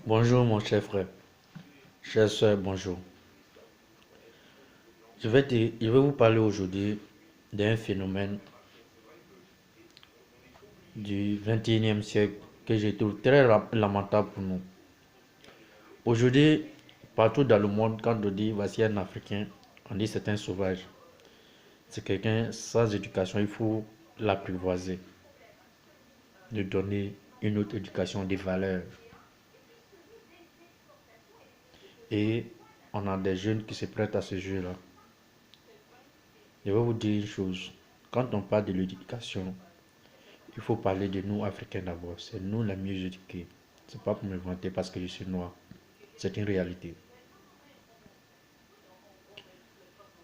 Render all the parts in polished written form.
Bonjour mon cher frère, chère soeur, bonjour. Je vais vous parler aujourd'hui d'un phénomène du 21e siècle que je trouve très lamentable pour nous. Aujourd'hui, partout dans le monde, quand on dit voici un Africain, on dit c'est un sauvage. C'est quelqu'un sans éducation, il faut l'apprivoiser, lui donner une autre éducation des valeurs. Et on a des jeunes qui se prêtent à ce jeu-là. Je vais vous dire une chose, quand on parle de l'éducation, il faut parler de nous, Africains d'abord. C'est nous les mieux éduqués. C'est pas pour me vanter parce que je suis noir. C'est une réalité.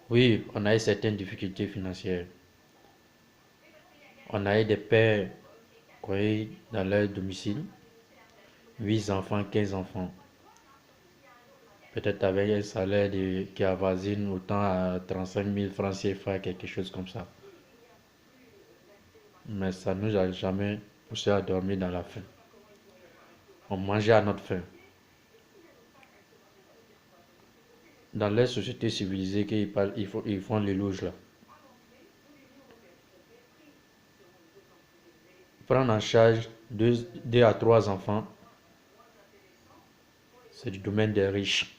Oui, on a eu certaines difficultés financières. On a eu des pères qui ont eu dans leur domicile 8 enfants, 15 enfants. Peut-être avec un salaire qui avoisine autant à 35 000 francs CFA, quelque chose comme ça. Mais ça ne nous a jamais poussé à dormir dans la faim. On mangeait à notre faim. Dans les sociétés civilisées ils font l'éloge là. Prendre en charge deux à trois enfants, c'est du domaine des riches.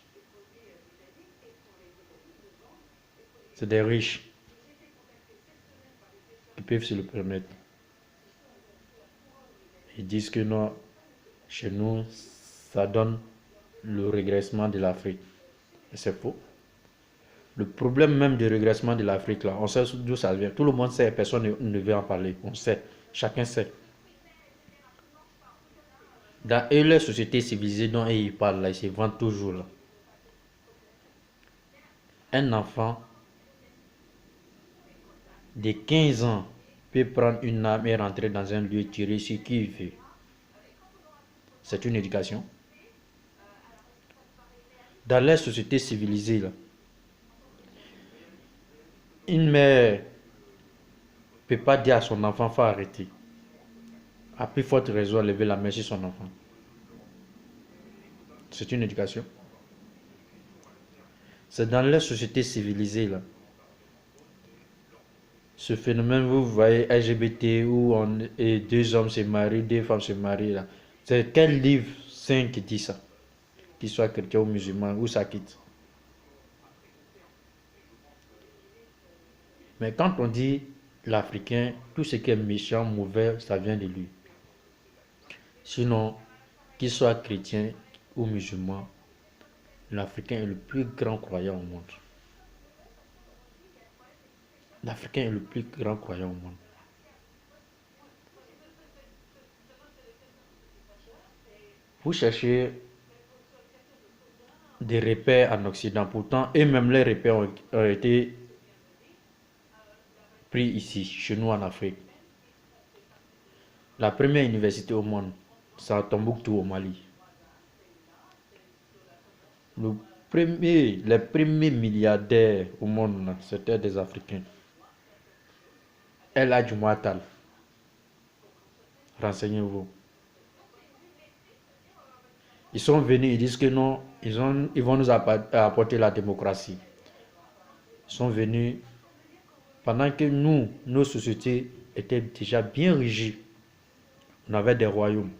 C'est des riches qui peuvent se le permettre. Ils disent que non, chez nous, ça donne le régressement de l'Afrique. Et c'est faux. Le problème même du régressement de l'Afrique, là, on sait d'où ça vient. Tout le monde sait, personne ne veut en parler. On sait, chacun sait. Dans les sociétés civilisées dont ils parlent, là, ils se vendent toujours. Là. Un enfant de 15 ans peut prendre une arme et rentrer dans un lieu tiré sur qui il veut. C'est une éducation. Dans les sociétés civilisées, là, une mère ne peut pas dire à son enfant faut arrêter. À plus forte raison, lever la main sur son enfant. C'est une éducation. C'est dans les sociétés civilisées, là. Ce phénomène, vous voyez, LGBT, où et deux hommes se marient, deux femmes se marient, là. C'est quel livre saint qui dit ça? Qu'il soit chrétien ou musulman, où ça quitte? Mais quand on dit l'Africain, tout ce qui est méchant, mauvais, ça vient de lui. Sinon, qu'il soit chrétien ou musulman, l'Africain est le plus grand croyant au monde. L'Africain est le plus grand croyant au monde. Vous cherchez des repères en Occident, pourtant, eux-mêmes, les repères ont été pris ici, chez nous en Afrique. La première université au monde, c'est à Tombouctou au Mali. Les premiers milliardaires au monde, c'était des Africains. El Hadj Ouattara, renseignez-vous. Ils sont venus, ils disent que non, ils vont nous apporter la démocratie. Ils sont venus pendant que nous, nos sociétés étaient déjà bien rigides. On avait des royaumes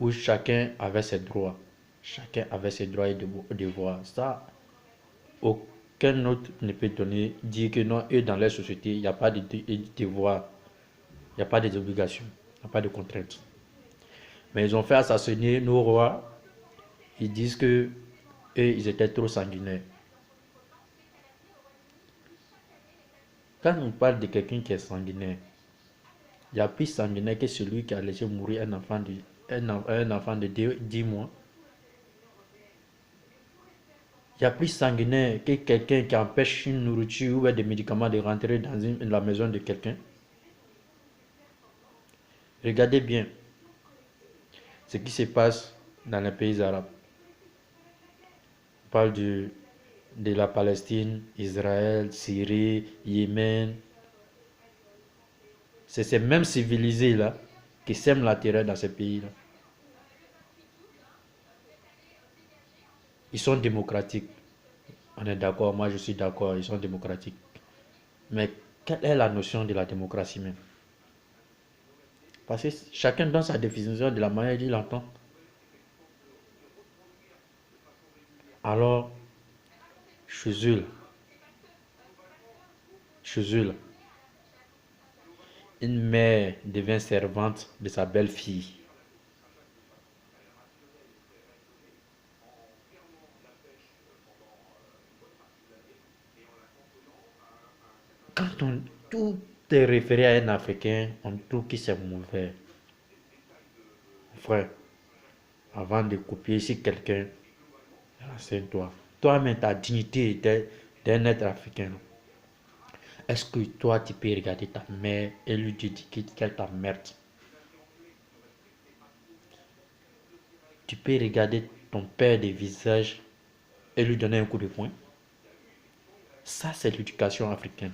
où chacun avait ses droits. Chacun avait ses droits et devoirs. Ça, aucun autre ne peut dire que non, eux dans leur société, il n'y a pas de devoirs, il n'y a pas d'obligations, il n'y a pas de contraintes. Mais ils ont fait assassiner nos rois. Ils disent que eux, ils étaient trop sanguinaires. Quand on parle de quelqu'un qui est sanguinaire, il y a plus sanguinaire que celui qui a laissé mourir un enfant de 10 mois. Il y a plus sanguinaire que quelqu'un qui empêche une nourriture ou des médicaments de rentrer dans la maison de quelqu'un. Regardez bien ce qui se passe dans les pays arabes. On parle de la Palestine, Israël, Syrie, Yémen. C'est ces mêmes civilisés-là qui sèment la terreur dans ces pays-là. Ils sont démocratiques. On est d'accord, moi je suis d'accord, ils sont démocratiques. Mais quelle est la notion de la démocratie même? Parce que chacun donne sa définition de la manière dont il l'entend. Alors, chez eux, chez eux, une mère devient servante de sa belle-fille. Quand tout est référé à un Africain, on trouve que c'est mauvais. Frère, avant de copier sur quelqu'un, renseigne-toi. Toi-même, ta dignité d'un être africain. Est-ce que toi, tu peux regarder ta mère et lui dire qu'elle t'emmerde? Tu peux regarder ton père des visages et lui donner un coup de poing? Ça, c'est l'éducation africaine.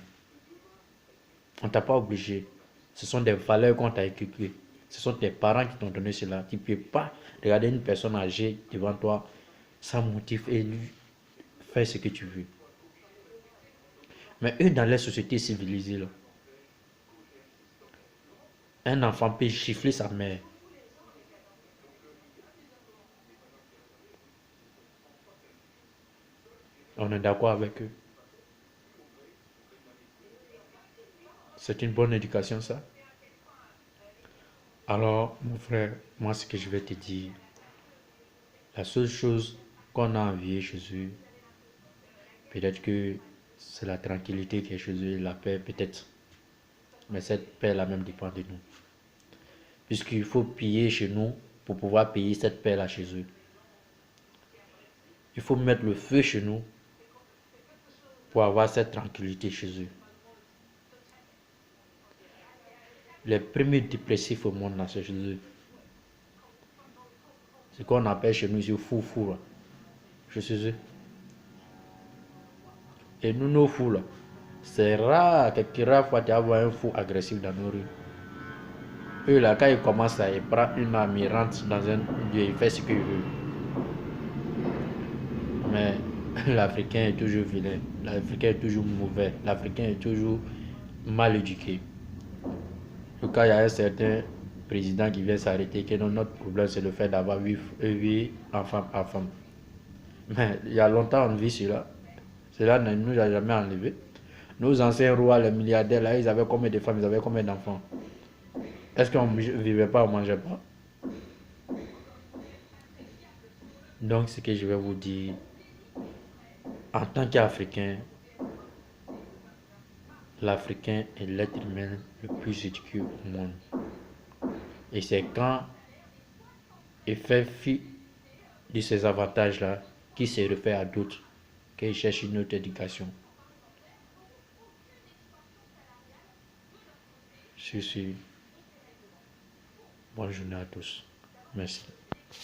On ne t'a pas obligé. Ce sont des valeurs qu'on t'a inculquées. Ce sont tes parents qui t'ont donné cela. Tu ne peux pas regarder une personne âgée devant toi sans motif et lui faire ce que tu veux. Mais eux, dans les sociétés civilisées, là, un enfant peut gifler sa mère. On est d'accord avec eux. C'est une bonne éducation, ça. Alors, mon frère, moi, ce que je vais te dire, la seule chose qu'on a enviée chez eux, peut-être que c'est la tranquillité qui est chez eux, la paix, peut-être. Mais cette paix-là même dépend de nous. Puisqu'il faut payer chez nous pour pouvoir payer cette paix-là chez eux. Il faut mettre le feu chez nous pour avoir cette tranquillité chez eux. Les premiers dépressifs au monde, c'est chez eux. Ce qu'on appelle chez nous, c'est fou, là. Je suis eux. Et nous, nos fous, là, c'est rare, quelques rares fois, tu vas un fou agressif dans nos rues. Eux, là, quand ils commencent à, ils prennent une arme, ils rentrent dans un lieu, ils font ce qu'ils veulent. Mais l'Africain est toujours vilain, l'Africain est toujours mauvais, l'Africain est toujours mal éduqué. Quand il y a un certain président qui vient s'arrêter, que notre problème c'est le fait d'avoir 8 enfants par femme. Mais il y a longtemps on vit cela. Cela ne nous a jamais enlevé. Nos anciens rois, les milliardaires, là, ils avaient combien de femmes, ils avaient combien d'enfants? Est-ce qu'on ne vivait pas, on ne mangeait pas? Donc, ce que je vais vous dire, en tant qu'Africain, l'Africain est l'être humain le plus éduqué au monde. Et c'est quand il fait fi de ces avantages-là qu'il se réfère à d'autres, qu'il cherche une autre éducation. Ceci, bonne journée à tous. Merci.